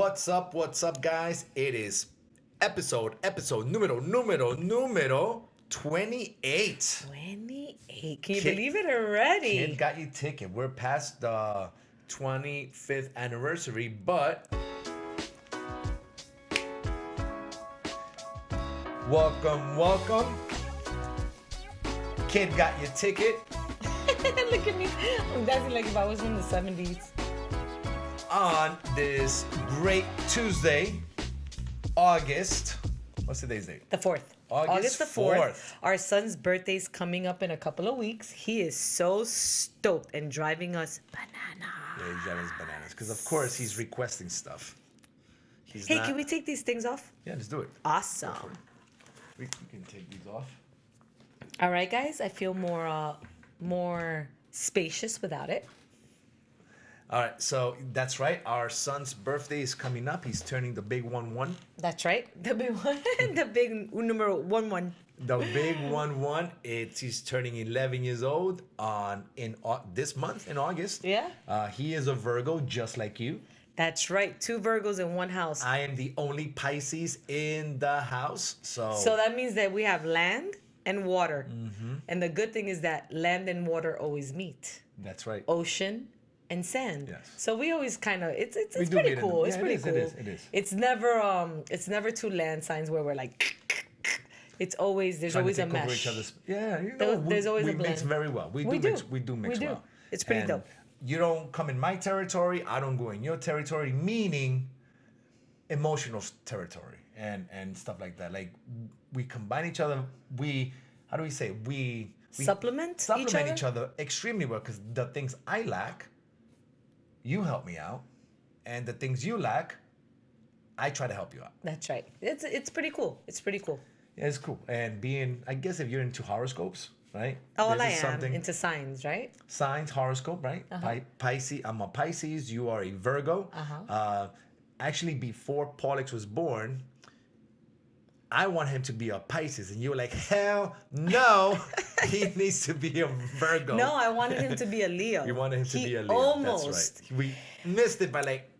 What's up, guys? It is episode numero 28. 28. Can you Kid- believe it already? Kid got you ticket. We're past the 25th anniversary, but welcome. Kid got your ticket Look at me. I'm dancing like if I was in the 70s. on this great Tuesday, August. What's today's date? The 4th. August the 4th. 4th. Our son's birthday's coming up in a couple of weeks. He is so stoked and driving us bananas. Yeah, he's driving his bananas because, of course, he's requesting stuff. He's Hey, not- can we take these things off? Yeah, let's do it. Awesome. We can take these off. All right, guys. I feel more spacious without it. All right, so that's right. Our son's birthday is coming up. He's turning the big 1-1. That's right. The big one. The big numero 1-1. The big 1-1. He's turning 11 years old this month in August. Yeah. He is a Virgo, just like you. That's right. 2 Virgos in one house. I am the only Pisces in the house. So that means that we have land and water. And the good thing is that land and water always meet. that's right. Ocean and sand. Yes. So we always kind of it's We do pretty meet in cool. the- It's yeah, pretty it is, cool. it is. It's never 2 land signs where we're like there's always Trying to a take over mesh. each other's- yeah, you know, There's always we a blend. mix very well. We We do do. mix We do. well. It's pretty And dope. You don't come in my territory. I don't go in your territory. Meaning, emotional territory and stuff like that. Like we combine each other. We Supplement each other extremely well because the things I lack, you help me out, and the things you lack, I try to help you out. That's right. It's pretty cool. It's pretty cool. Yeah, it's cool. And I guess if you're into horoscopes, right? All This I is am something- into signs, right? Signs, horoscope, right? Pisces. I'm a Pisces. You are a Virgo. Actually, before Paulix was born, I want him to be a Pisces, and you were like, hell no, he needs to be a Virgo. No, I wanted him to be a Leo. You wanted him to be a Leo. Almost. That's right. We missed it by like.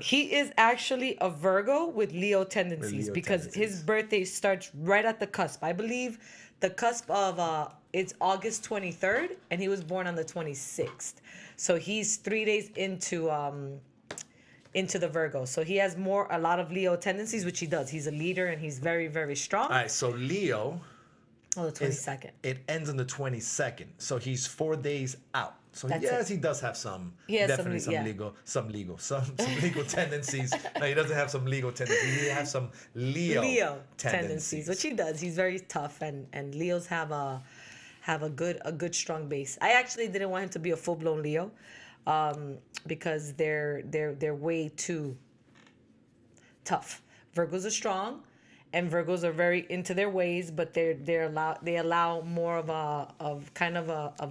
He is actually a Virgo with Leo tendencies Leo because tendencies. his birthday starts right at the cusp. I believe the cusp of it's August 23rd and he was born on the 26th. So he's 3 days into the Virgo. So he has a lot of Leo tendencies, which he does. He's a leader and he's very, very strong. All right, so Leo. On the 22nd. It ends on the 22nd, so he's 4 days out. So That's yes, it. he does have some, He has definitely some legal tendencies. No, he doesn't have some legal tendencies. He has some Leo tendencies, which he does. He's very tough, and Leos have a good strong base. I actually didn't want him to be a full blown Leo, because they're way too tough. Virgos are strong, and Virgos are very into their ways, but they allow more of a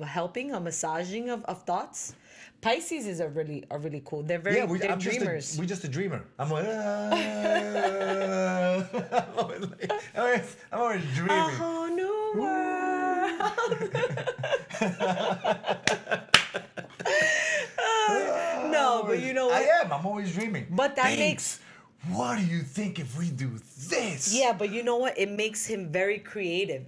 helping, a massaging of thoughts. Pisces is a really cool. They're very they're dreamers. We're just a dreamer. I'm like, I'm always dreaming. A whole new world. No, but you know what? I'm always dreaming. But that Babes, makes- What do you think if we do this? Yeah, but you know what? It makes him very creative.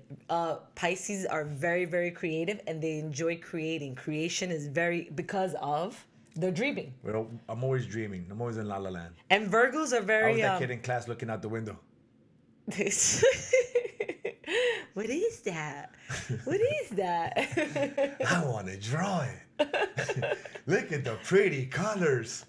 Pisces are very, very creative, and they enjoy creating. Creation is because of the dreaming. Well, I'm always dreaming. I'm always in La La Land. And Virgos are I was very. that kid in class looking out the window. What is that? What is that? I want to draw it. Look at the pretty colors.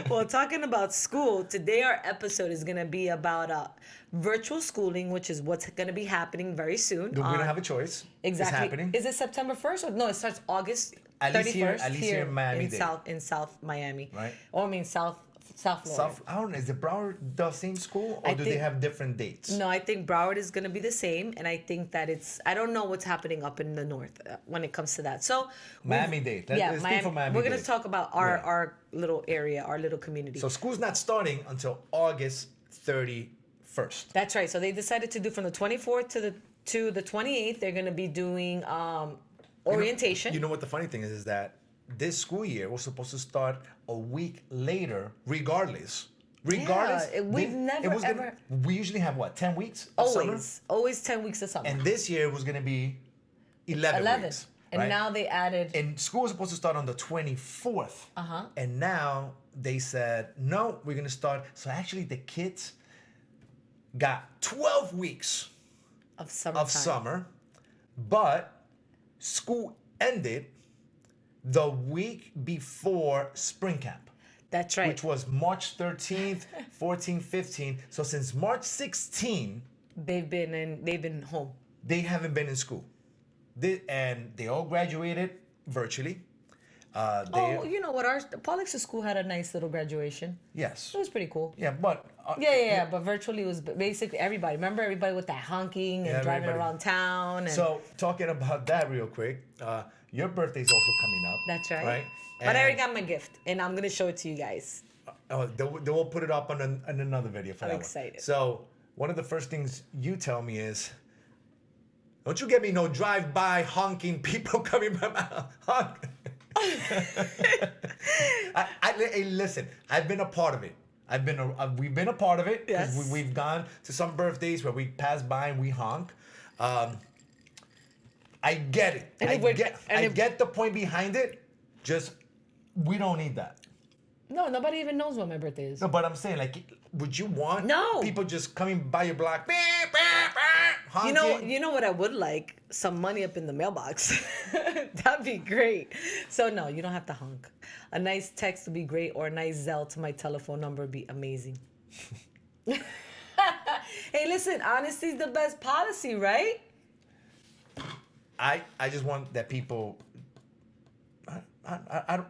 Well, talking about school, today our episode is going to be about virtual schooling, which is what's going to be happening very soon. We don't have a choice. Exactly. It's happening. Is it September 1st? Or no, it starts August 31st At least here in Miami. in South Miami. Right. Or I mean South Florida. I don't know. Is the Broward the same school, or do they think- have different dates? No, I think Broward is going to be the same, and I think that I don't know what's happening up in the north when it comes to that. So Miami-Dade. Let's stay for Miami-Dade. We're going to talk about our little area, our little community. So school's not starting until August 31st. That's right. So they decided to do from the 24th to the 28th. They're going to be doing orientation. You know what the funny thing is that this school year was supposed to start a week later, regardless Regardless, we've never ever. We usually have what, 10 weeks of summer? Always 10 weeks of summer. And this year it was going to be 11 weeks. And right? now they added. And school was supposed to start on the 24th. And now they said, no, we're going to start. So actually the kids got 12 weeks of summer. But school ended the week before spring camp. That's right. Which was March 13th, 14th, 15th. So since March 16th, they've been home. They haven't been in school. And they all graduated virtually. You know what? Our Pollock's school had a nice little graduation. Yes. It was pretty cool. Yeah, but... But virtually it was basically everybody. Remember everybody with that honking and driving around town? And... So, talking about that real quick, your birthday's also coming up. That's right. Right? But I already got my gift, and I'm going to show it to you guys. They will put it up on another video for that one. I'm excited. So, one of the first things you tell me is, don't you get me no drive-by honking people coming by my honk. Hey, listen, I've been a part of it. We've been a part of it. Yes. We've gone to some birthdays where we pass by and we honk. I get it. I get the point behind it. Just, we don't need that. No, nobody even knows what my birthday is. No, but I'm saying, like, would you want people just coming by your block, honking? You know what I would like? Some money up in the mailbox. That'd be great. So no, you don't have to honk. A nice text would be great, or a nice Zelle to my telephone number would be amazing. Hey, listen, honesty is the best policy, right? I just want that people... I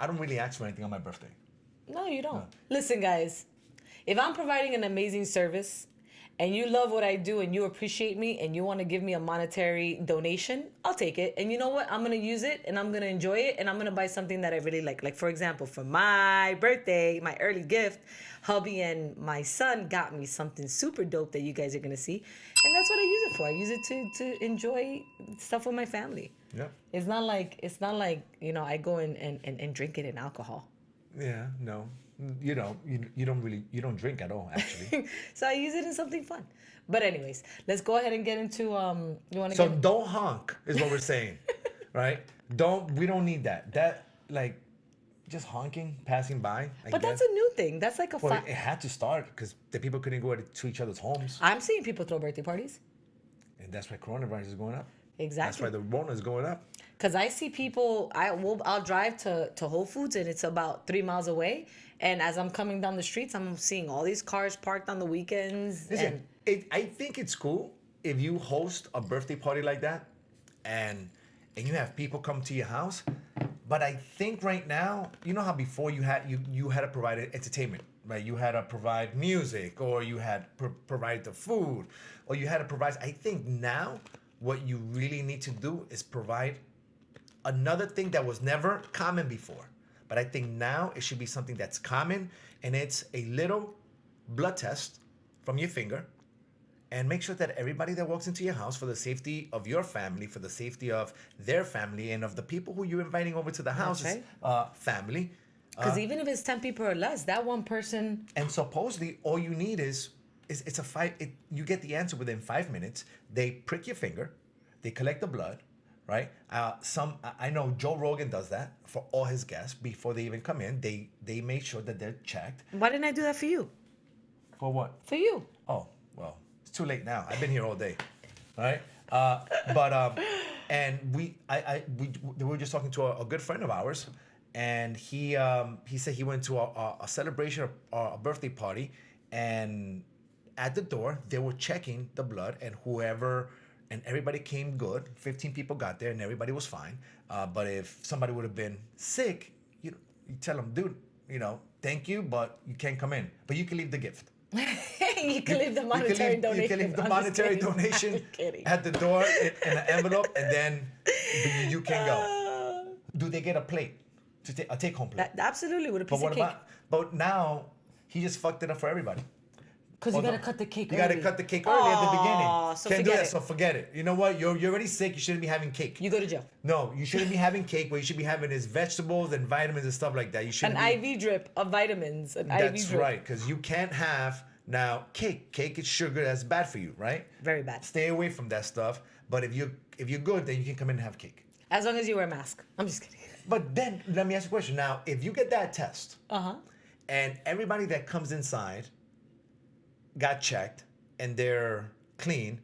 don't really ask for anything on my birthday. No, you don't. No. Listen, guys, if I'm providing an amazing service and you love what I do and you appreciate me and you want to give me a monetary donation, I'll take it. And you know what? I'm going to use it and I'm going to enjoy it and I'm going to buy something that I really like. Like, for example, for my birthday, my early gift, hubby and my son got me something super dope that you guys are going to see. And that's what I use it for. I use it to enjoy stuff with my family. Yeah. It's not like I go and drink it in alcohol. Yeah, no. You don't drink at all, actually. So I use it in something fun. But anyways, let's go ahead and get into don't honk is what we're saying. Right? We don't need that. That, like, just honking, passing by. But that's a new thing. That's like it had to start because the people couldn't go to each other's homes. I'm seeing people throw birthday parties. And that's why coronavirus is going up. Exactly. That's why the Rona is going up. Because I see people, I'll drive to Whole Foods and it's about 3 miles away. And as I'm coming down the streets, I'm seeing all these cars parked on the weekends. Listen, I think it's cool if you host a birthday party like that and you have people come to your house. But I think right now, you know how before you had to provide entertainment, right? You had to provide music, or you had provide the food, or you had to provide. I think now what you really need to do is provide another thing that was never common before. But I think now it should be something that's common, and it's a little blood test from your finger. And make sure that everybody that walks into your house, for the safety of your family, for the safety of their family, and of the people who you're inviting over to the house, family. Because even if it's 10 people or less, that one person... And supposedly, all you need is you get the answer within 5 minutes. They prick your finger. They collect the blood, right? I know Joe Rogan does that for all his guests. Before they even come in, they make sure that they're checked. Why didn't I do that for you? For what? For you. Oh, well... Too late now. I've been here all day, all right? And we were just talking to a good friend of ours, and he said he went to a celebration or a birthday party, and at the door they were checking the blood, and everybody came good. 15 people got there, and everybody was fine. But if somebody would have been sick, you tell them, dude, thank you, but you can't come in, but you can leave the gift. You can leave the monetary donation. You can leave the monetary donation at the door in an envelope, and then you can go. Do they get a plate? A take-home plate? Absolutely, with a piece of cake. But now, he just fucked it up for everybody. Because you got to cut the cake You early. got to cut the cake early at the beginning. So Can't do forget that, it. so forget it. You know what? You're already sick. You shouldn't be having cake. You go to jail. No, you shouldn't be having cake. What you should be having is vegetables and vitamins and stuff like that. You shouldn't An IV drip of vitamins. An IV drip. That's right, because you can't have now cake. Cake is sugar. That's bad for you, right? Very bad. Stay away from that stuff. But if you're good, then you can come in and have cake. As long as you wear a mask. I'm just kidding. But then let me ask you a question. Now, if you get that test, and everybody that comes inside got checked and they're clean,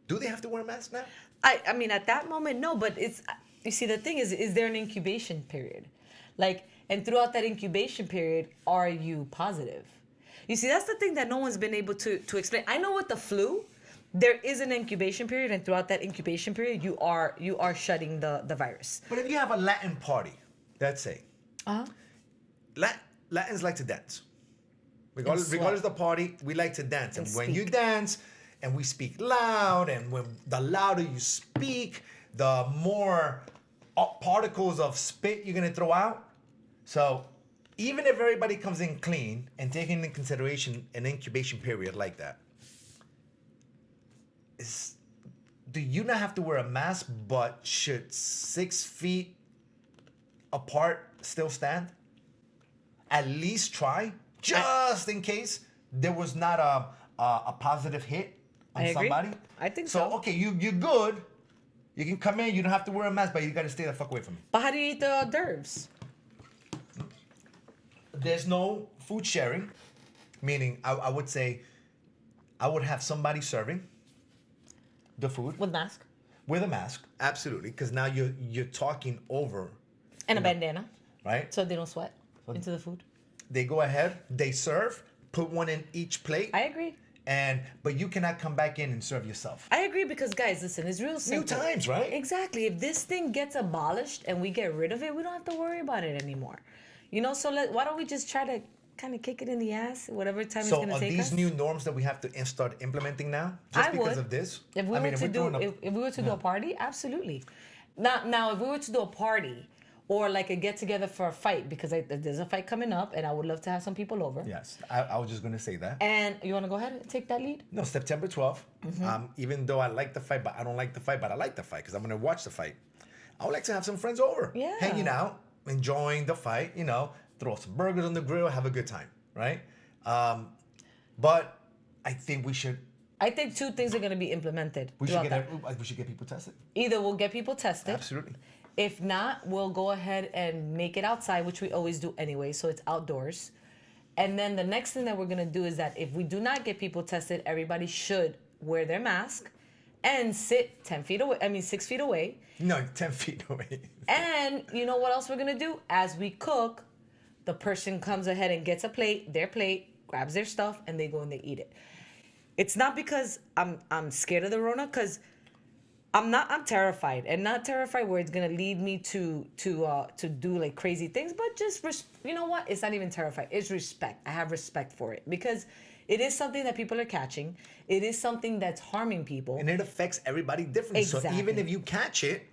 do they have to wear a mask now? I mean, at that moment, no. But it's, you see, the thing is there an incubation period? Like, and throughout that incubation period, are you positive? You see, that's the thing that no one's been able to explain. I know with the flu, there is an incubation period, and throughout that incubation period, you are shedding the virus. But if you have a Latin party, let's say, Latins like to dance. Regardless of the party, we like to dance. And when you dance, and we speak loud, and when the louder you speak, the more particles of spit you're gonna throw out. So even if everybody comes in clean and taking into consideration an incubation period like that, do you not have to wear a mask, but should 6 feet apart still stand? At least try, just in case there was not a positive hit on somebody. I think so. Okay, you're good. You can come in. You don't have to wear a mask, but you got to stay the fuck away from me. But how do you eat the hors d'oeuvres? There's no food sharing, meaning I would say I would have somebody serving the food With mask? with a mask, absolutely, because now you're talking over, And a bandana. right? So they don't sweat into the food. They go ahead, they serve, put one in each plate, I agree. but you cannot come back in and serve yourself. I agree because, guys, listen, it's real simple. New times, right? Exactly. If this thing gets abolished and we get rid of it, we don't have to worry about it anymore. You know, so why don't we just try to kind of kick it in the ass, whatever time it's going to take us? So are these new norms that we have to start implementing now, just because of this? If we were to do a party, absolutely. Now, if we were to do a party or like a get together for a fight, because there's a fight coming up, and I would love to have some people over. Yes, I was just going to say that. And you want to go ahead and take that lead? No, September 12th. Even though I like the fight, but I don't like the fight, but I like the fight because I'm going to watch the fight. I would like to have some friends over, hanging out, enjoying the fight. You know, throw some burgers on the grill, have a good time, right? But I think we should. I think two things are going to be implemented. We should get people tested. Either we'll get people tested. Absolutely. If not, we'll go ahead and make it outside, which we always do anyway, so it's outdoors. And then the next thing that we're going to do is that if we do not get people tested, everybody should wear their mask and sit 6 feet away. No, 10 feet away. And you know what else we're going to do? As we cook, the person comes ahead and gets their plate, grabs their stuff, and they go and they eat it. It's not because I'm scared of the Rona, because I'm terrified, and not terrified where it's gonna lead me to do like crazy things, but just you know what? It's not even terrified. It's respect. I have respect for it because it is something that people are catching. It is something that's harming people, and it affects everybody differently. Exactly. So even if you catch it,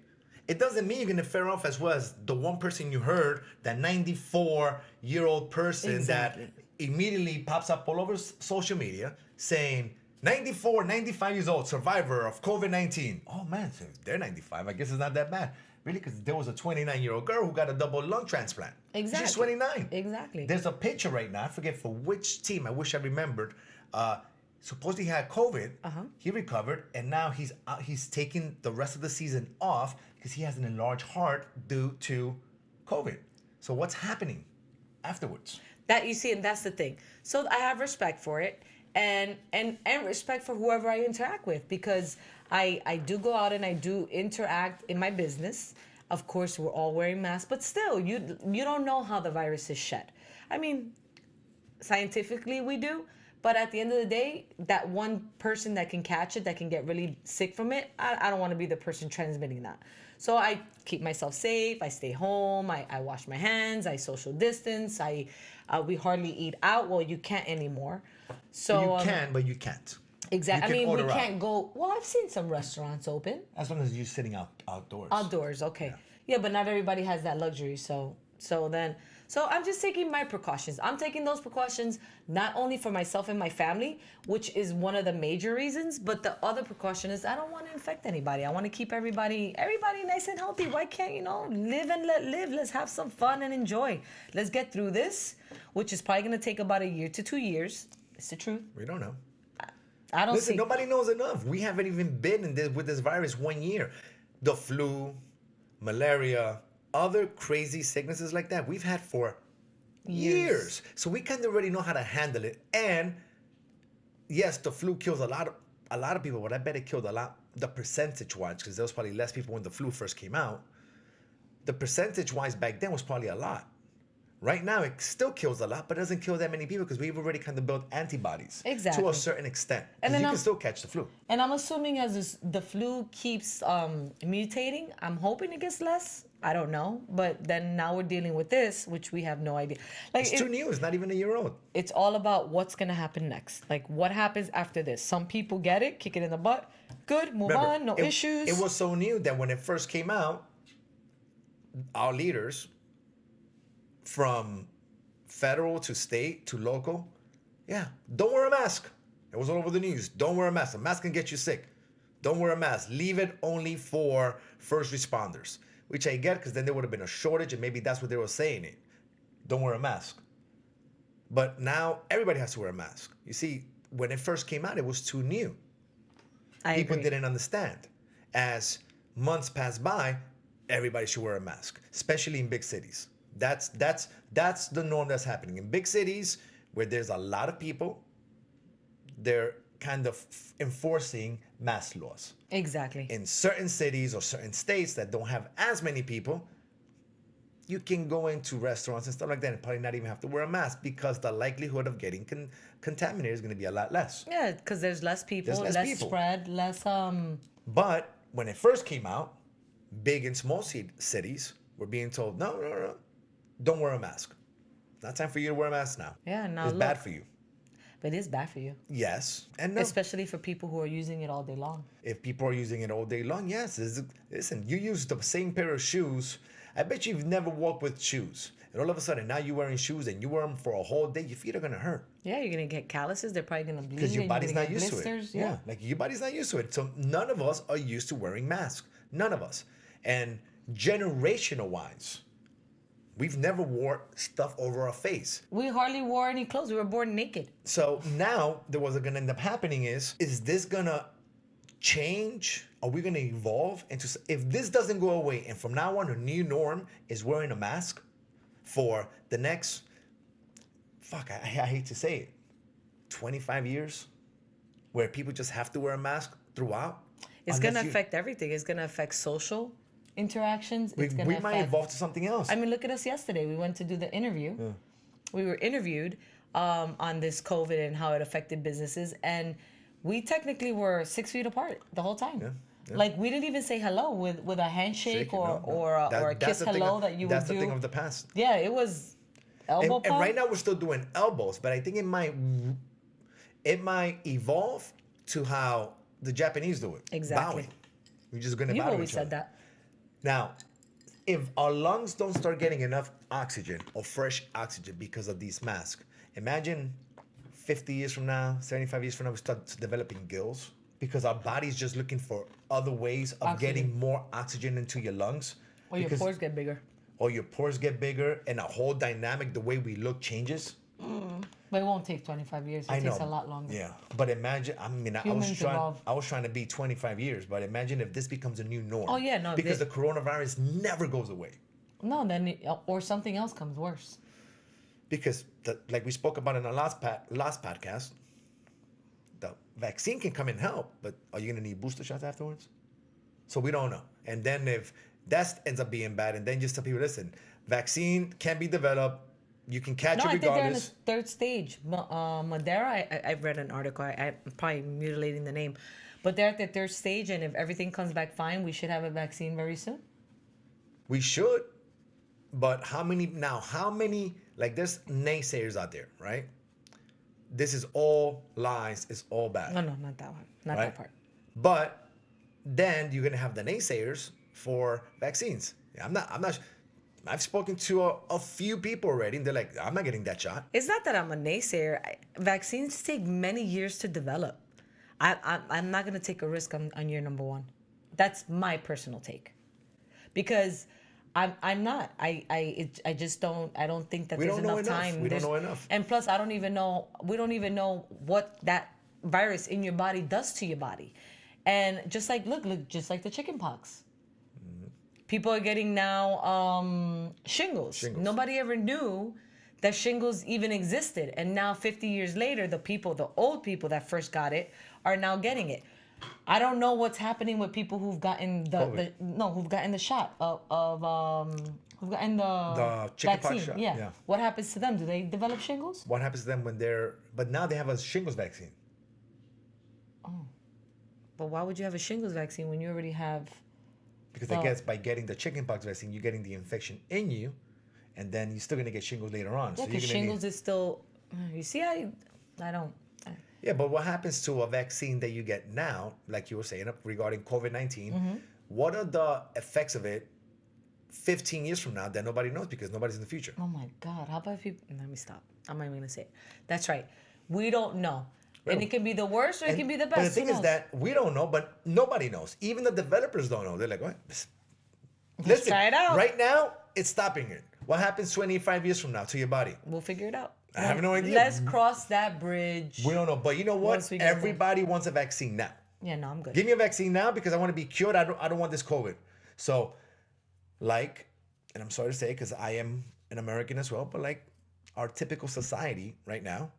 it doesn't mean you're gonna fare off as well as the one person you heard, that 94-year-old person that immediately pops up all over social media saying 95 years old, survivor of COVID-19. Oh man, they're 95. I guess it's not that bad. Really, because there was a 29-year-old girl who got a double lung transplant. Exactly. She's 29. Exactly. There's a picture right now. I forget for which team. I wish I remembered. Supposedly he had COVID. He recovered, and now he's taking the rest of the season off because he has an enlarged heart due to COVID. So what's happening afterwards? That you see, and that's the thing. So I have respect for it. And respect for whoever I interact with, because I do go out and I do interact in my business. Of course, we're all wearing masks, but still, you don't know how the virus is shed. I mean, scientifically we do, but at the end of the day, that one person that can catch it, that can get really sick from it, I don't want to be the person transmitting that. So I keep myself safe. I stay home. I wash my hands. I social distance. We hardly eat out. Well, you can't anymore. So you can, but you can't. Exactly. We can't go. Well, I've seen some restaurants open. As long as you're sitting outdoors. Outdoors, okay. Yeah, but not everybody has that luxury. So So I'm just taking my precautions. I'm taking those precautions not only for myself and my family, which is one of the major reasons, but the other precaution is I don't want to infect anybody. I want to keep everybody nice and healthy. Why can't, live and let live? Let's have some fun and enjoy. Let's get through this, which is probably going to take about 1 to 2 years. It's the truth. We don't know. I don't Listen, see. nobody knows enough. We haven't even been in this with this virus 1 year. The flu, malaria, other crazy sicknesses like that we've had for years. So we kind of already know how to handle it. And yes, the flu kills a lot of people, but I bet it killed a lot, the percentage wise, because there was probably less people when the flu first came out. The percentage wise back then was probably a lot. Right now, it still kills a lot, but it doesn't kill that many people because we've already kind of built antibodies Exactly. to a certain extent. And And then you can still catch the flu. And I'm assuming the flu keeps mutating, I'm hoping it gets less. I don't know. But then now we're dealing with this, which we have no idea. It's too new. It's not even a year old. It's all about what's going to happen next. Like, what happens after this? Some people get it, kick it in the butt. Good, move on, no issues. It was so new that when it first came out, our leaders, from federal to state to local, don't wear a mask. It was all over the news. Don't wear a mask. A mask can get you sick. Don't wear a mask. Leave it only for first responders, which I get because then there would have been a shortage and maybe that's what they were saying it. Don't wear a mask. But now everybody has to wear a mask. You see, when it first came out, it was too new. People didn't understand. As months passed by, everybody should wear a mask, especially in big cities. That's the norm that's happening in big cities where there's a lot of people. They're kind of enforcing mask laws. Exactly. In certain cities or certain states that don't have as many people, you can go into restaurants and stuff like that and probably not even have to wear a mask because the likelihood of getting contaminated is going to be a lot less. Yeah, because there's less people, less spread, less But when it first came out, big and small cities were being told, no, don't wear a mask. Not time for you to wear a mask now. Yeah, now it's bad for you. But it is bad for you. Yes, and no. Especially for people who are using it all day long. If people are using it all day long, yes. Listen, you use the same pair of shoes. I bet you've never walked with shoes. And all of a sudden, now you're wearing shoes and you wear them for a whole day, your feet are going to hurt. Yeah, you're going to get calluses. They're probably going to bleed. Because your body's not used blisters. to it. Yeah, like your body's not used to it. So none of us are used to wearing masks. None of us. And generational-wise, we've never wore stuff over our face. We hardly wore any clothes. We were born naked. So now, what's going to end up happening is this going to change? Are we going to evolve into... If this doesn't go away, and from now on, a new norm is wearing a mask for the next... I hate to say it. 25 years? Where people just have to wear a mask throughout? It's going to affect everything. It's going to affect social interactions. We might evolve to something else. I mean, look at us yesterday. We went to do the interview. Yeah. We were interviewed on this COVID and how it affected businesses. And we technically were 6 feet apart the whole time. Yeah. Yeah. Like, we didn't even say hello with a handshake or a kiss hello that you would do. That's the thing of the past. Yeah, it was elbow pump. And right now we're still doing elbows, but I think it might evolve to how the Japanese do it. Exactly. Bowing. We're just going to bow to each other. You've always said that. Now, if our lungs don't start getting enough oxygen or fresh oxygen because of these masks, imagine 50 years from now, 75 years from now, we start developing gills because our body's just looking for other ways of getting more oxygen into your lungs. Or your pores get bigger. Or your pores get bigger and a whole dynamic, the way we look changes. But it won't take 25 years. It takes a lot longer. Yeah. But imagine, I was trying to be 25 years, but imagine if this becomes a new norm. Oh, yeah, no. Because the coronavirus never goes away. No, then or something else comes worse. Because, like we spoke about in our last podcast, the vaccine can come and help, but are you going to need booster shots afterwards? So we don't know. And then if that ends up being bad, and then just tell people, listen, vaccine can be developed. You can catch it regardless. I think they're in the third stage. Madera, I've read an article. I'm probably mutilating the name. But they're at the third stage, and if everything comes back fine, we should have a vaccine very soon. We should. But how many, like there's naysayers out there, right? This is all lies. It's all bad. No, not that one. Not that part. But then you're going to have the naysayers for vaccines. I'm not I've spoken to a few people already, and they're like, I'm not getting that shot. It's not that I'm a naysayer. Vaccines take many years to develop. I'm not going to take a risk on year number one. That's my personal take. Because I'm not. I just don't. I don't think that We there's don't know enough enough. time. We don't know enough. And plus, I don't even know. We don't even know what that virus in your body does to your body. And just like look, just like the chicken pox. People are getting now shingles. Nobody ever knew that shingles even existed, and now 50 years later, the old people that first got it, are now getting it. I don't know what's happening with people who've gotten who've gotten the shot who've gotten the chickenpox vaccine. shot. Yeah. What happens to them? Do they develop shingles? What happens to them when they're? But now they have a shingles vaccine. Oh, but why would you have a shingles vaccine when you already have? Because I guess by getting the chickenpox vaccine, you're getting the infection in you, and then you're still gonna get shingles later on. Yeah, because shingles is still. You see, I don't. Yeah, but what happens to a vaccine that you get now, like you were saying regarding COVID-19? What are the effects of it 15 years from now that nobody knows because nobody's in the future? Oh my God! How about if you? Let me stop. I'm not even gonna say it. That's right. We don't know. And it can be the worst or it can be the best. But the thing is that we don't know, but nobody knows. Even the developers don't know. They're like, what? Let's try it out. Right now, it's stopping it. What happens 25 years from now to your body? We'll figure it out. I have no idea. Let's cross that bridge. We don't know. But you know what? Everybody wants a vaccine now. Yeah, no, I'm good. Give me a vaccine now because I want to be cured. I don't want this COVID. So, and I'm sorry to say because I am an American as well, but like our typical society right now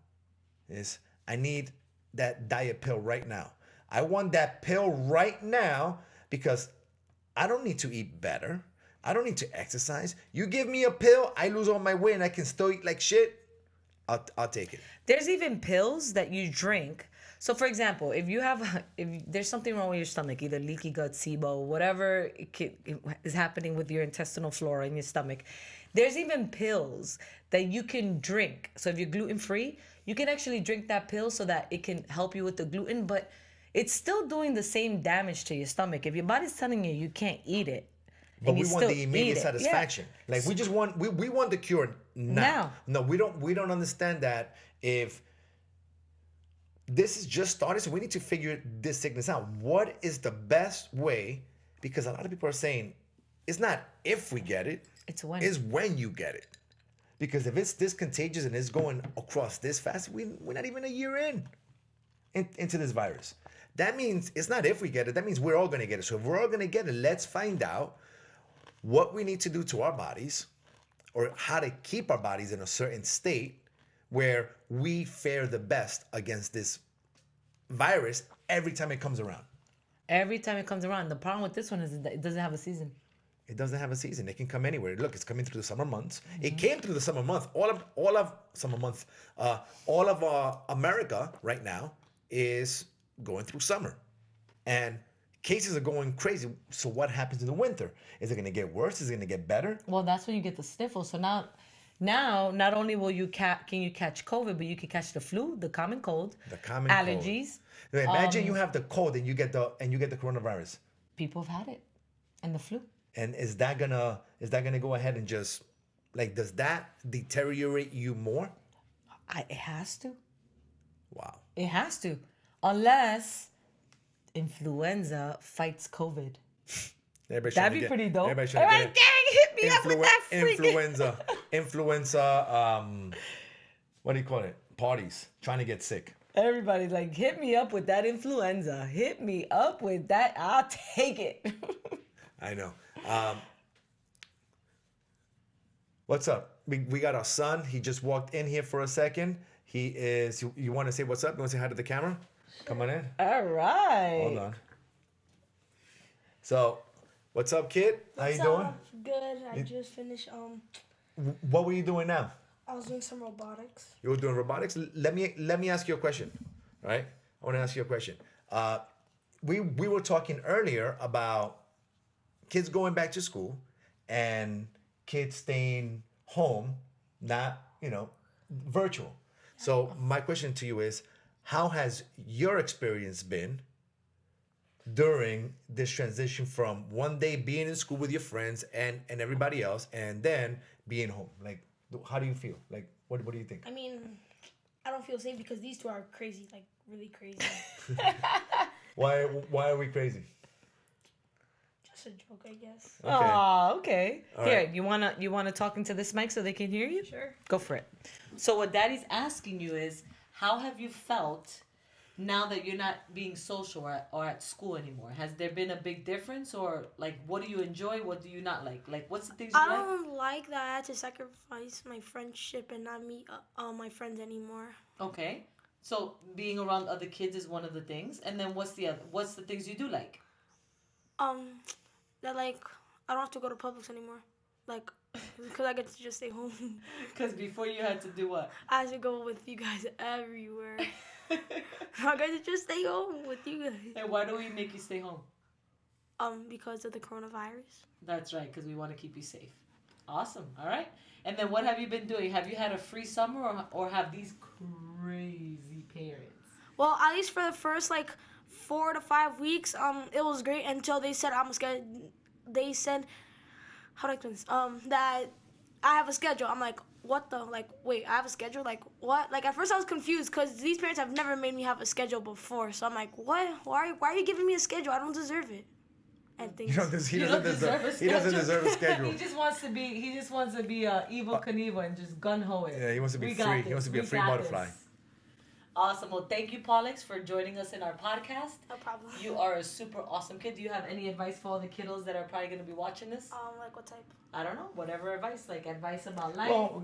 is I need that diet pill right now. I want that pill right now because I don't need to eat better. I don't need to exercise. You give me a pill, I lose all my weight and I can still eat like shit. I'll take it. There's even pills that you drink. So for example, if there's something wrong with your stomach, either leaky gut, SIBO, whatever is happening with your intestinal flora in your stomach, there's even pills that you can drink. So if you're gluten-free, you can actually drink that pill so that it can help you with the gluten, but it's still doing the same damage to your stomach. If your body's telling you you can't eat it, but we want the immediate satisfaction. Yeah. Like we just want we want the cure now. No, we don't understand that if this is just started, so we need to figure this sickness out. What is the best way? Because a lot of people are saying it's not if we get it, it's when you get it. Because if it's this contagious and it's going across this fast, we're not even a year into this virus. That means it's not if we get it. That means we're all going to get it. So if we're all going to get it, let's find out what we need to do to our bodies or how to keep our bodies in a certain state where we fare the best against this virus every time it comes around. Every time it comes around. The problem with this one is that it doesn't have a season. It doesn't have a season. It can come anywhere. Look, it's coming through the summer months. It came through the summer month. All of summer months. All of America right now is going through summer, and cases are going crazy. So what happens in the winter? Is it going to get worse? Is it going to get better? Well, that's when you get the sniffles. So now, not only will you can you catch COVID, but you can catch the flu, the common cold, allergies. Now, imagine you have the cold and you get the coronavirus. People have had it, and the flu. And is that gonna go ahead and just like does that deteriorate you more? It has to. Wow. It has to, unless influenza fights COVID. That'd be pretty dope. Everybody, gang, hit me up with that influenza. What do you call it? Parties. Trying to get sick. Everybody like hit me up with that influenza. Hit me up with that. I'll take it. I know. What's up? We got our son. He just walked in here for a second. He is. You want to say what's up? You want to say hi to the camera? Come on in. All right. Hold on. So, what's up, kid? How you doing? Good. I just finished. What were you doing now? I was doing some robotics. You were doing robotics. Let me ask you a question. All right. I want to ask you a question. We were talking earlier about kids going back to school and kids staying home, not, virtual. So my question to you is, how has your experience been during this transition from one day being in school with your friends and everybody else, and then being home? Like, how do you feel? Like, what do you think? I mean, I don't feel safe because these two are crazy, like really crazy. Why are we crazy? Just a joke, I guess. Okay. Oh, okay. All Here, right. you wanna talk into this mic so they can hear you? Sure. Go for it. So what Daddy's asking you is, how have you felt now that you're not being social or at school anymore? Has there been a big difference, or like, what do you enjoy? What do you not like? Like, what's the things you I like? don't like that I had to sacrifice my friendship and not meet my friends anymore. Okay. So being around other kids is one of the things, and then what's the things you do like? That like I don't have to go to Publix anymore, like because I get to just stay home. Because before you had to do what? I have to go with you guys everywhere. I get to just stay home with you guys. And why do we make you stay home? Because of the coronavirus. That's right, because we want to keep you safe. Awesome. All right. And then what have you been doing? Have you had a free summer, or have these crazy parents? Well, at least for the first like 4 to 5 weeks, it was great until they said they said, how do I explain this? That I have a schedule. I'm like, what the? Like, wait, I have a schedule? Like, what? Like, at first I was confused because these parents have never made me have a schedule before. So I'm like, what? Why are you giving me a schedule? I don't deserve it. And things. He doesn't deserve a schedule. He just wants to be evil Knievel and just gun ho it. Yeah, he wants to be free. He wants to be a free butterfly. Awesome. Well, thank you, Pollux, for joining us in our podcast. No problem. You are a super awesome kid. Do you have any advice for all the kiddos that are probably going to be watching this? Like what type? I don't know. Whatever advice. Like advice about life. Well,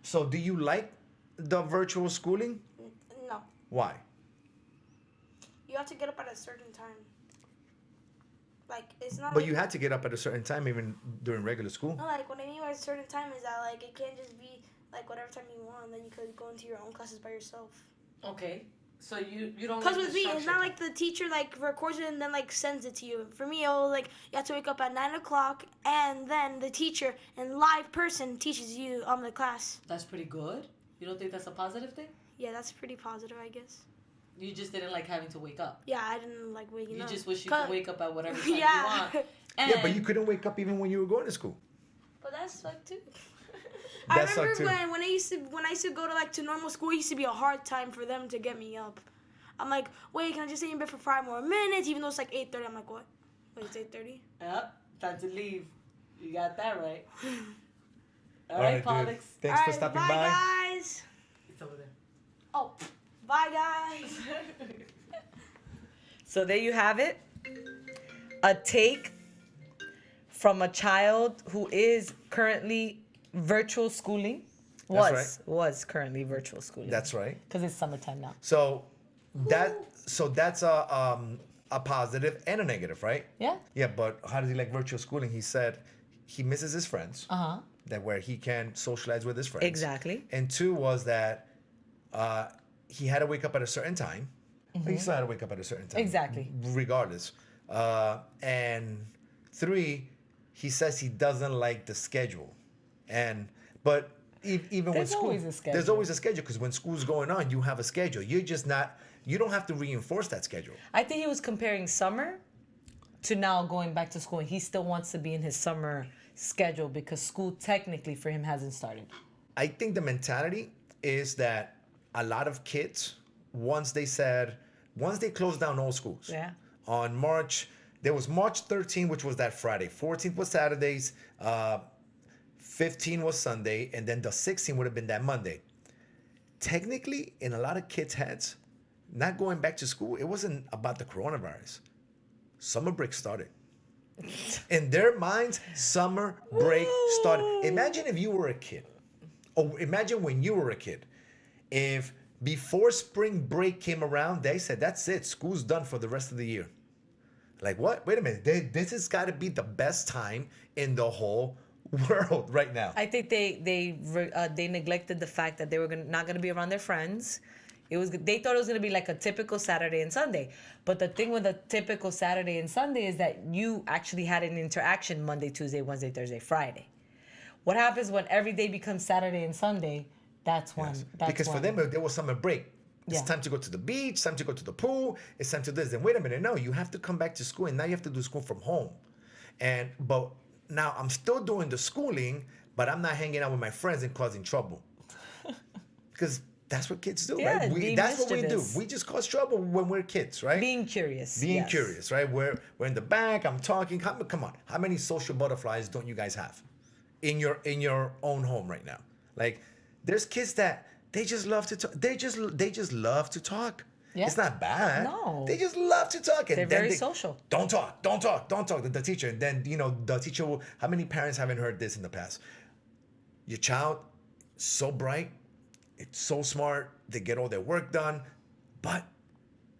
so do you like the virtual schooling? No. Why? You have to get up at a certain time. Like, it's not. But like, you had to get up at a certain time even during regular school. No, like what I mean by a certain time is that like it can't just be like whatever time you want. Then you could go into your own classes by yourself. Okay. So you don't. Because like with the me, it's structure. not like the teacher like records it and then like sends it to you. For me, it was like you have to wake up at 9 o'clock and then the teacher in live person teaches you the class. That's pretty good. You don't think that's a positive thing? Yeah, that's pretty positive, I guess. You just didn't like having to wake up. Yeah, I didn't like waking You up. just wish you could wake up at whatever time Yeah. you want. Yeah, but you couldn't wake up even when you were going to school. But that sucked too. That I sucked remember too. when I used to go to like to normal school, it used to be a hard time for them to get me up. I'm like, wait, can I just stay in bed for 5 more minutes? Even though it's like 8:30, I'm like, what? Wait, it's 8:30? Yep, time to leave. You got that right. All All right, right, Pollux. dude. Thanks for stopping bye, by. guys. It's over there. Oh, bye, guys. So there you have it. A take from a child who is currently virtual schooling. Was currently virtual schooling. That's right. Because it's summertime now. So that's a positive and a negative, right? Yeah. Yeah, but how does he like virtual schooling? He said he misses his friends. That where he can socialize with his friends. Exactly. And 2 was that he had to wake up at a certain time. But he still had to wake up at a certain time. Exactly. Regardless. And 3, he says he doesn't like the schedule. But even when school, always a schedule. there's always a schedule, because when school's going on, you have a schedule. You don't have to reinforce that schedule. I think he was comparing summer to now going back to school. And he still wants to be in his summer schedule because school technically for him hasn't started. I think the mentality is that a lot of kids, once they closed down all schools. Yeah. On there was March 13th, which was that Friday. 14th was Saturdays. 15 was Sunday, and then the 16th would have been that Monday. Technically, in a lot of kids' heads, not going back to school, it wasn't about the coronavirus. Summer break started. In their minds, summer break started. Imagine if you were a kid. Or imagine when you were a kid. If before spring break came around, they said, that's it, school's done for the rest of the year. Like, what? Wait a minute. This has got to be the best time in the whole world right now. I think they neglected the fact that they were not going to be around their friends. They thought it was going to be like a typical Saturday and Sunday. But the thing with a typical Saturday and Sunday is that you actually had an interaction Monday, Tuesday, Wednesday, Thursday, Friday. What happens when every day becomes Saturday and Sunday? That's when. Yes. Because for them, there was summer break. It's Yeah. time to go to the beach, time to go to the pool, it's time to this. Then wait a minute, no, you have to come back to school, and now you have to do school from home. But now I'm still doing the schooling, but I'm not hanging out with my friends and causing trouble. Because that's what kids do, Yeah, right? being That's what we do. mischievous. We just cause trouble when we're kids, right? Being curious. Being yes. curious, right? We're in the back. I'm talking. Come on. How many social butterflies don't you guys have in your own home right now? Like, there's kids that they just love to talk. They just love to talk. Yeah. It's not bad. No. They just love to talk. And They're then very social. Don't talk. Don't talk. Don't talk. The teacher. And then the teacher will. How many parents haven't heard this in the past? Your child, so bright, it's so smart. They get all their work done, but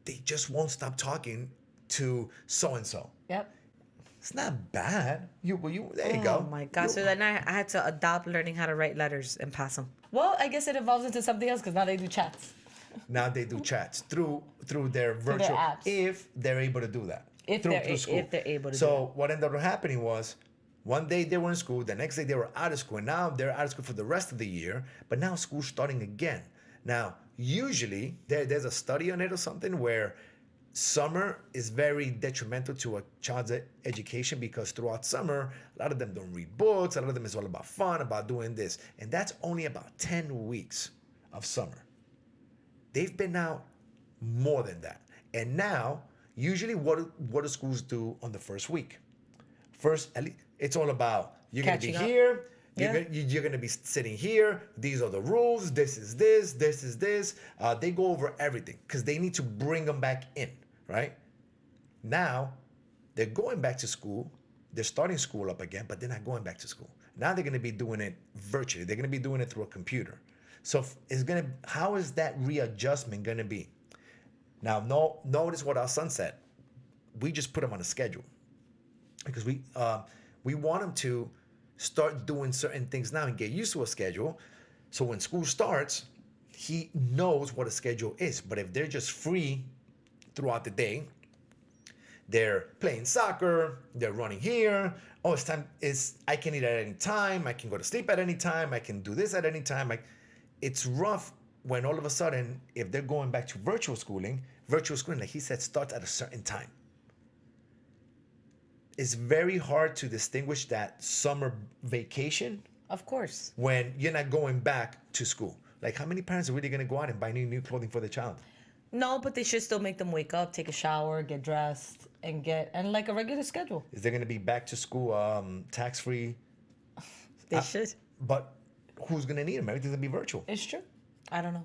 they just won't stop talking to so and so. Yep. It's not bad. There you go. Oh my gosh. So then I had to adopt learning how to write letters and pass them. Well, I guess it evolves into something else because now they do chats. Now they do chats through their virtual apps. if they're able to do that. If they're able to do So what ended up happening was one day they were in school, the next day they were out of school, and now they're out of school for the rest of the year, but now school's starting again. Now, usually there's a study on it or something where summer is very detrimental to a child's education because throughout summer, a lot of them don't read books, a lot of them is all about fun, about doing this. And that's only about 10 weeks of summer. They've been out more than that. And now, usually what do schools do on the first week? First, at least, it's all about you're going to be Catching up. here. Yeah. You're going to be sitting here. These are the rules. This is this. This is this. They go over everything because they need to bring them back in, right? Now, they're going back to school. They're starting school up again, but they're not going back to school. Now they're going to be doing it virtually. They're going to be doing it through a computer. So how is that readjustment going to be? Now, notice what our son said. We just put him on a schedule because we want him to start doing certain things now and get used to a schedule. So when school starts, he knows what a schedule is. But if they're just free throughout the day, they're playing soccer, they're running here. Oh, it's time. I can eat at any time. I can go to sleep at any time. I can do this at any time. It's rough when all of a sudden, if they're going back to virtual schooling, like he said, starts at a certain time. It's very hard to distinguish that summer vacation. Of course. When you're not going back to school. Like, how many parents are really going to go out and buy new clothing for their child? No, but they should still make them wake up, take a shower, get dressed, and like a regular schedule. Is there going to be back to school tax-free? They should. But who's going to need them? Everything's going to be virtual. It's true. I don't know.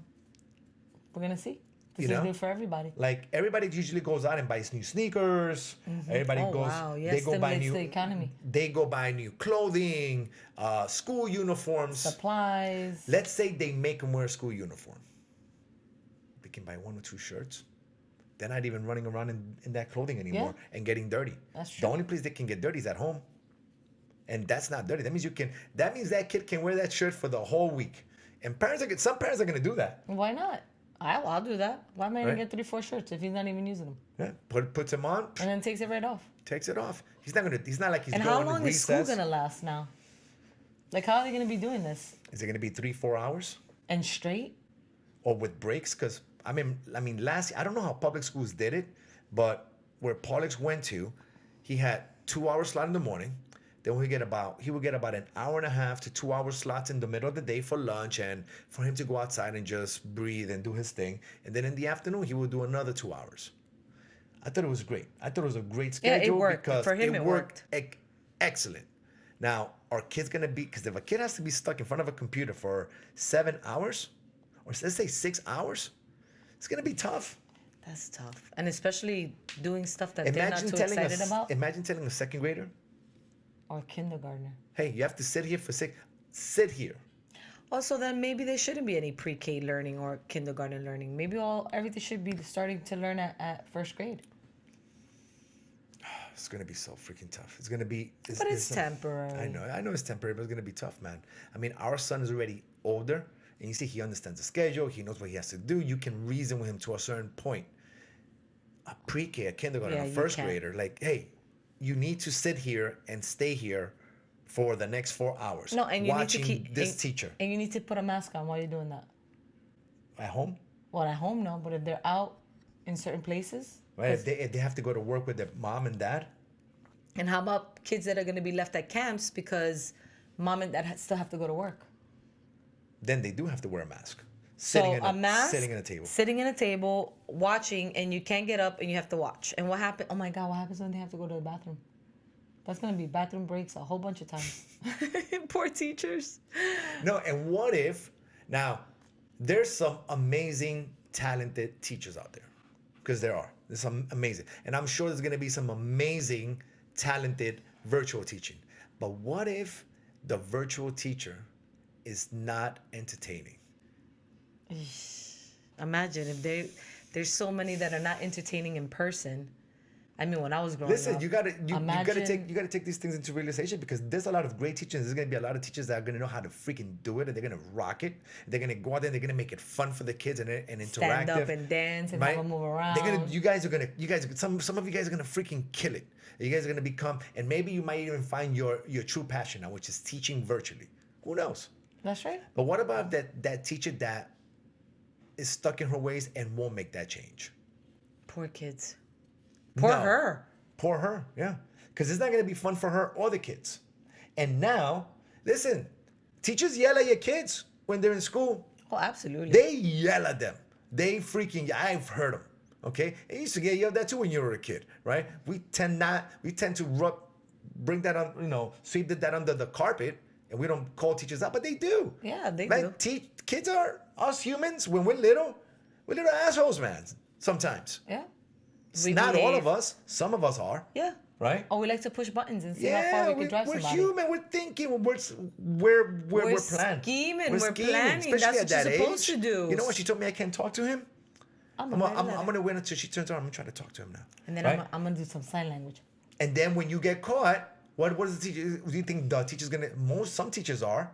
We're going to see. This You is know? new for everybody. Like, everybody usually goes out and buys new sneakers. Everybody Oh, goes. wow. Yeah, they go buy stimulates new. the economy. They go buy new clothing, school uniforms. Supplies. Let's say they make them wear a school uniform. They can buy 1 or 2 shirts. They're not even running around in that clothing anymore and getting dirty. That's true. The only place they can get dirty is at home. And that's not dirty. That means that kid can wear that shirt for the whole week. And some parents are going to do that. Why not? I'll do that. Why am I going Right. to get 3-4 shirts if he's not even using them? Yeah, puts them on, And then takes it right off. takes it off. He's not like he's And going how to long recess. is school going to last now? Like, how are they going to be doing this? Is it going to be 3-4 hours? And straight? Or with breaks? Because, I mean, last year, I don't know how public schools did it, but where Paulix went to, he had 2-hour slot in the morning. Then he would get about an hour and a half to 2-hour slots in the middle of the day for lunch and for him to go outside and just breathe and do his thing. And then in the afternoon, he would do another 2 hours. I thought it was great. I thought it was a great schedule. Yeah, it worked. Because For him, it worked. Excellent. Now, are kids going to be, because if a kid has to be stuck in front of a computer for 7 hours, or let's say 6 hours, it's going to be tough. That's tough. And especially doing stuff that they're not too excited about. Imagine telling a second grader, Or kindergartner. hey, you have to sit here sit here. Also, then maybe there shouldn't be any pre-K learning or kindergarten learning. Maybe everything should be starting to learn at first grade. It's going to be so freaking tough. It's going to be... But it's temporary. I know it's temporary, but it's going to be tough, man. I mean, our son is already older, and you see he understands the schedule. He knows what he has to do. You can reason with him to a certain point. A pre-K, a kindergarten, Yeah, a you first can't. grader, like, hey, you need to sit here and stay here for the next 4 hours. No, and you watching need to keep this teacher And you need to put a mask on while you're doing that. at home. Well, at home, no. But if they're out in certain places. Right? If they have to go to work with their mom and dad. And how about kids that are going to be left at camps because mom and dad still have to go to work? Then they do have to wear a mask. Sitting in a table, watching, and you can't get up and you have to watch. And what happened? Oh my God, what happens when they have to go to the bathroom? That's going to be bathroom breaks a whole bunch of times. Poor teachers. No, and what if, now, there's some amazing, talented teachers out there. Because there are. There's some amazing. And I'm sure there's going to be some amazing, talented virtual teaching. But what if the virtual teacher is not entertaining? Imagine if there's so many that are not entertaining in person. I mean, when I was growing up, you gotta take these things into realization, because there's a lot of great teachers. There's gonna be a lot of teachers that are gonna know how to freaking do it, and they're gonna rock it. They're gonna go out there and they're gonna make it fun for the kids and interactive. Stand up and dance and have them move around. Some of you guys are gonna freaking kill it. You guys are gonna become, and maybe you might even find your true passion now, which is teaching virtually. Who knows? That's right. But what about that teacher that is stuck in her ways and won't make that change? Poor kids. Poor her, yeah. Because it's not going to be fun for her or the kids. And now, listen, teachers yell at your kids when they're in school. Oh, absolutely. They yell at them. I've heard them, okay? It used to get yelled at too when you were a kid, right? We tend to bring that on, sweep that under the carpet, and we don't call teachers out, but they do. Yeah, they do. Kids are, us humans, when we're little assholes, man, sometimes. Yeah. Not all of us. Some of us are. Yeah. Right? Or we like to push buttons and see how far we can drive somebody. We're human. We're thinking. We're planning. Scheming. We're planning. That's what you're supposed to do. You know what? She told me I can't talk to him. I'm gonna wait until she turns around. I'm gonna try to talk to him now. And then I'm gonna do some sign language. And then when you get caught, what is the teacher? Do you think the teacher's gonna? Some teachers are,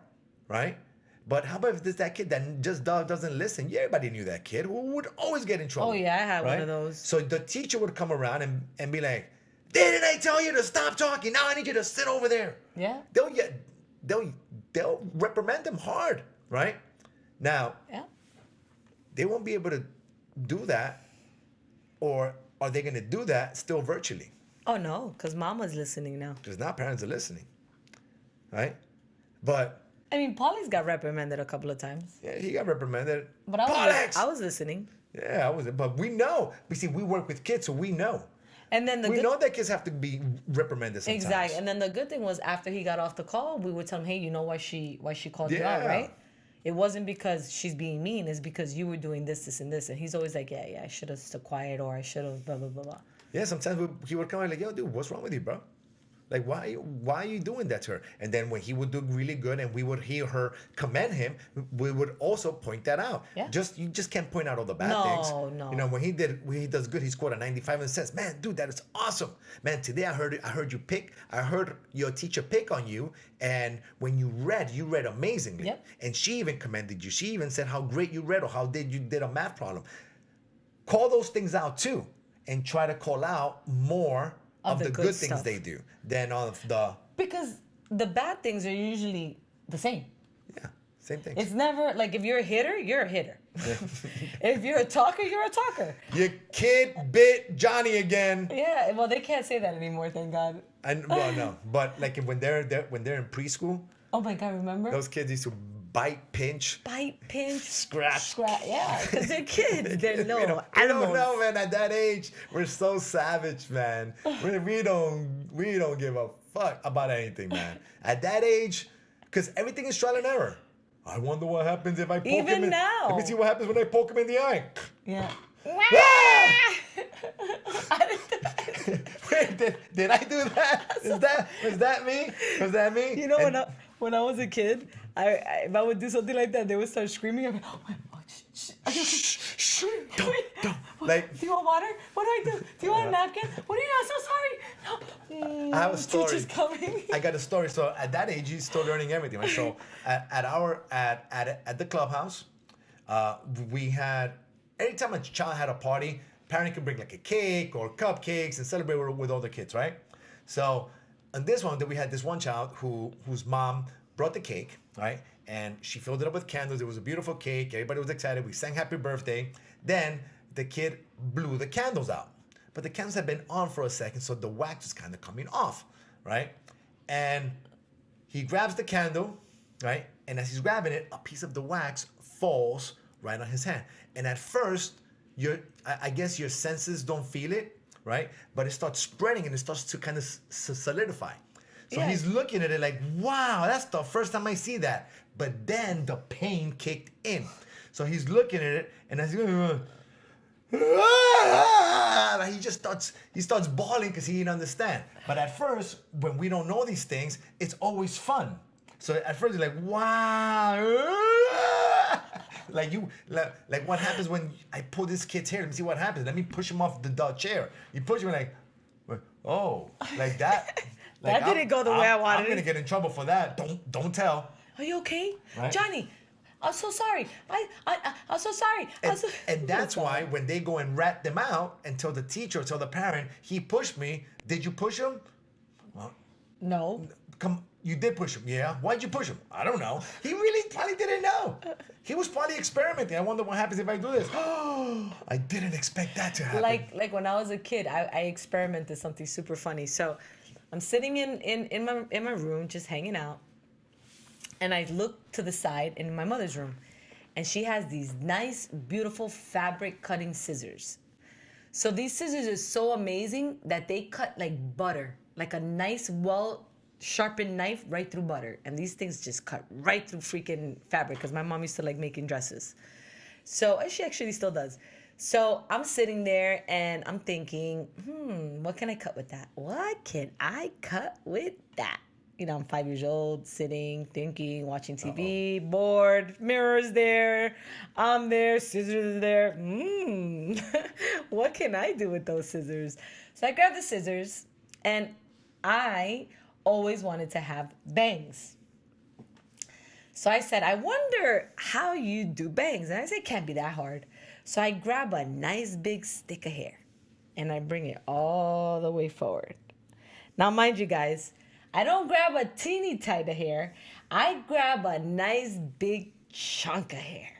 right? But how about if there's that kid that just doesn't listen? Yeah, everybody knew that kid who would always get in trouble. Oh, yeah, I had one of those. So the teacher would come around and be like, didn't I tell you to stop talking? Now I need you to sit over there. Yeah. They'll reprimand them hard, right? Now, they won't be able to do that, or are they going to do that still virtually? Oh, no, because mama's listening now. Because now parents are listening, right? But... I mean, Polly's got reprimanded a couple of times. Yeah, he got reprimanded. But I was listening. Yeah, I was. But we know. We work with kids, so we know. And then we know that kids have to be reprimanded sometimes. Exactly. And then the good thing was, after he got off the call, we would tell him, hey, you know why she called you out, right? It wasn't because she's being mean. It's because you were doing this, this, and this. And he's always like, yeah, I should have stayed quiet, or I should have blah, blah, blah, blah. Yeah, sometimes he would come out like, yo, dude, what's wrong with you, bro? Like, why are you doing that to her? And then when he would do really good and we would hear her commend him, we would also point that out. Yeah. You just can't point out all the bad things. No. When he does good, he scored a 95 and says, man, dude, that is awesome. Man, today I heard your teacher pick on you, and when you read amazingly. Yep. And she even commended you. She even said how great you read or how you did a math problem. Call those things out too, and try to call out more of the good things they do than of the... Because the bad things are usually the same. Yeah, same thing. It's never, like, if you're a hitter, you're a hitter. Yeah. If you're a talker, you're a talker. Your kid bit Johnny again. Yeah, well, they can't say that anymore, thank God. No. But, like, when they're in preschool... Oh, my God, remember? Those kids used to bite, pinch, scratch. Yeah, because they're kids. They're little animals. I don't know, man. At that age, we're so savage, man. We don't give a fuck about anything, man. At that age, because everything is trial and error. I wonder what happens if I poke him in. Even now. Let me see what happens when I poke him in the eye. Yeah. Wait, did I do that? Was that me? Was that me? You know, when I was a kid, if I would do something like that, they would start screaming. I'd be like, shh. Don't. Like, do you want water? What do I do? Do you want a napkin? What are you? I'm so sorry. No. I have a story. Teacher's coming. I got a story. So at that age, he's still learning everything. Right? So at the clubhouse, we had, anytime a child had a party, parent could bring like a cake or cupcakes and celebrate with all the kids, right? So on this one, we had this one child whose mom brought the cake, right? And she filled it up with candles. It was a beautiful cake. Everybody was excited. We sang happy birthday. Then the kid blew the candles out. But the candles had been on for a second, so the wax was kind of coming off, right? And he grabs the candle, right? And as he's grabbing it, a piece of the wax falls right on his hand. And at first, I guess your senses don't feel it, right? But it starts spreading and it starts to kind of solidify. So he's looking at it like, wow, that's the first time I see that. But then the pain kicked in. So he's looking at it, and as he starts bawling because he didn't understand. But at first, when we don't know these things, it's always fun. So at first, you're like, wow. Like what happens when I pull this kid's hair? Let me see what happens. Let me push him off the chair. You push him like, oh, like that. Like, that didn't go the way I wanted it. I'm gonna get in trouble for that. Don't tell. Are you okay, right? Johnny? I'm so sorry. I'm so sorry. And that's why when they go and rat them out and tell the teacher or tell the parent, he pushed me. Did you push him? Well, no. You did push him, yeah? Why'd you push him? I don't know. He really probably didn't know. He was probably experimenting. I wonder what happens if I do this. I didn't expect that to happen. Like when I was a kid, I experimented something super funny. So I'm sitting in my room just hanging out, and I look to the side in my mother's room, and she has these nice, beautiful fabric cutting scissors. So these scissors are so amazing that they cut like butter, like a nice, well-sharpened knife right through butter. And these things just cut right through freaking fabric, because my mom used to like making dresses. So, and she actually still does. So I'm sitting there and I'm thinking, what can I cut with that? What can I cut with that? You know, I'm 5 years old, sitting, thinking, watching TV, bored, mirrors there, I'm there, scissors are there. What can I do with those scissors? So I grabbed the scissors, and I always wanted to have bangs. So I said, I wonder how you do bangs. And I said, it can't be that hard. So I grab a nice big stick of hair, and I bring it all the way forward. Now, mind you guys, I don't grab a teeny tiny of hair. I grab a nice big chunk of hair.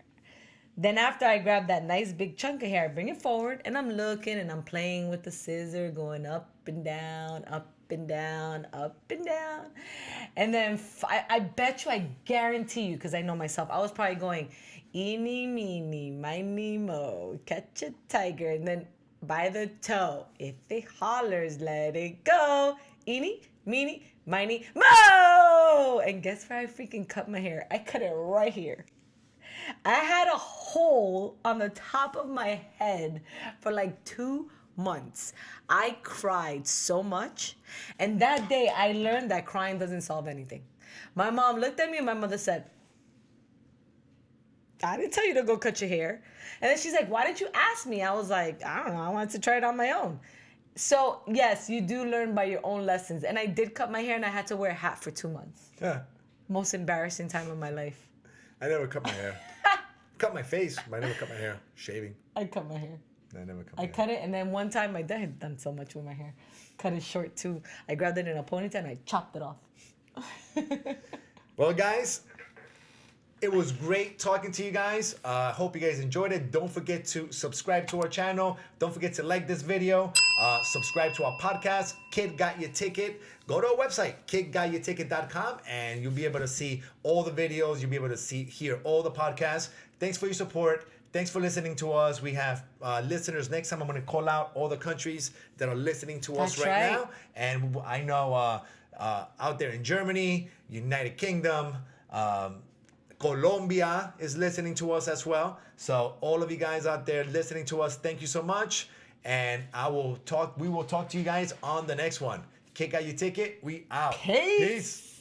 Then after I grab that nice big chunk of hair, I bring it forward, and I'm looking and I'm playing with the scissor, going up and down, up and down, up and down. And then I bet you, I guarantee you, because I know myself, I was probably going, eeny, meeny, miny, mo, catch a tiger. And then by the toe, if it hollers, let it go. Eeny, meeny, miny, mo! And guess where I freaking cut my hair? I cut it right here. I had a hole on the top of my head for like 2 months. I cried so much. And that day I learned that crying doesn't solve anything. My mom looked at me and my mother said, I didn't tell you to go cut your hair. And then she's like, why didn't you ask me? I was like, I don't know. I wanted to try it on my own. So, yes, you do learn by your own lessons. And I did cut my hair, and I had to wear a hat for 2 months. Yeah. Most embarrassing time of my life. I never cut my hair. Cut my face, but I never cut my hair. Shaving. I cut my hair. I never cut my hair. I cut it, and then one time my dad had done so much with my hair. Cut it short, too. I grabbed it in a ponytail, and I chopped it off. Well, guys, it was great talking to you guys. Hope you guys enjoyed it. Don't forget to subscribe to our channel. Don't forget to like this video. Subscribe to our podcast, Kid Got Your Ticket. Go to our website, kidgotyourticket.com, and you'll be able to see all the videos. You'll be able to hear all the podcasts. Thanks for your support. Thanks for listening to us. We have listeners. Next time I'm going to call out all the countries that are listening to us right now. And I know out there in Germany, United Kingdom, Colombia is listening to us as well. So all of you guys out there listening to us, thank you so much. And we will talk to you guys on the next one. Kid Got Your Ticket. We out. Peace.